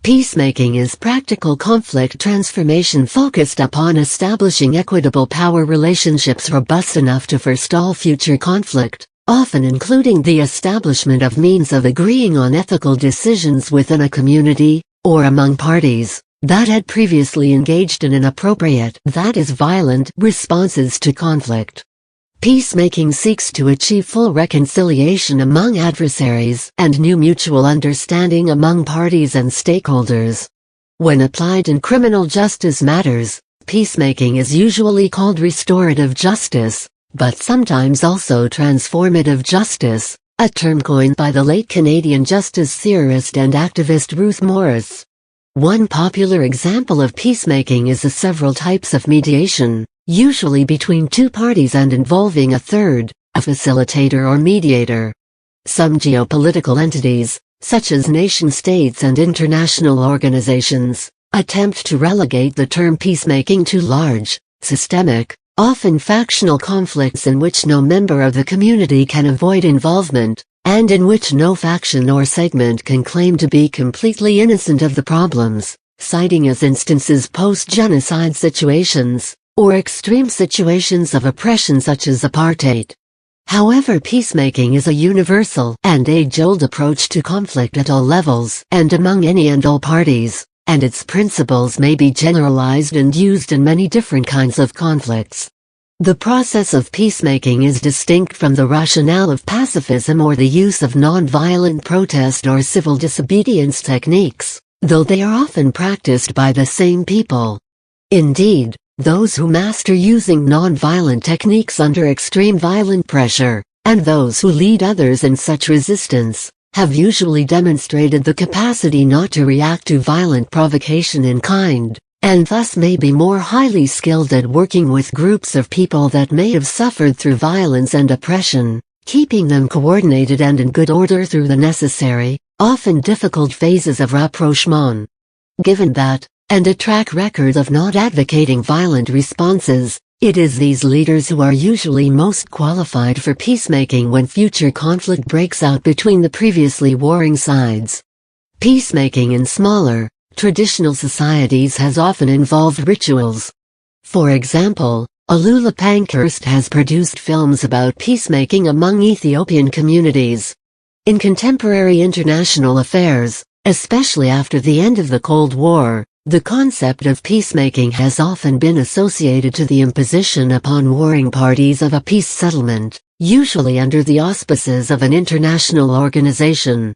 Peacemaking is practical conflict transformation focused upon establishing equitable power relationships robust enough to forestall future conflict, often including the establishment of means of agreeing on ethical decisions within a community, or among parties, that had previously engaged in inappropriate, that is violent, responses to conflict. Peacemaking seeks to achieve full reconciliation among adversaries and new mutual understanding among parties and stakeholders. When applied in criminal justice matters, peacemaking is usually called restorative justice, but sometimes also transformative justice, a term coined by the late Canadian justice theorist and activist Ruth Morris. One popular example of peacemaking is the several types of mediation, usually between two parties and involving a third, a facilitator or mediator. Some geopolitical entities, such as nation-states and international organizations, attempt to relegate the term peacemaking to large, systemic, often factional conflicts in which no member of the community can avoid involvement, and in which no faction or segment can claim to be completely innocent of the problems, citing as instances post-genocide situations, or extreme situations of oppression such as apartheid. However, peacemaking is a universal and age-old approach to conflict at all levels and among any and all parties, and its principles may be generalized and used in many different kinds of conflicts. The process of peacemaking is distinct from the rationale of pacifism or the use of non-violent protest or civil disobedience techniques, though they are often practiced by the same people. Indeed, those who master using non-violent techniques under extreme violent pressure, and those who lead others in such resistance, have usually demonstrated the capacity not to react to violent provocation in kind, and thus may be more highly skilled at working with groups of people that may have suffered through violence and oppression, keeping them coordinated and in good order through the necessary, often difficult phases of rapprochement. Given that, and a track record of not advocating violent responses, it is these leaders who are usually most qualified for peacemaking when future conflict breaks out between the previously warring sides. Peacemaking in smaller, traditional societies has often involved rituals. For example, Alula Pankhurst has produced films about peacemaking among Ethiopian communities. In contemporary international affairs, especially after the end of the Cold War, the concept of peacemaking has often been associated to the imposition upon warring parties of a peace settlement, usually under the auspices of an international organization.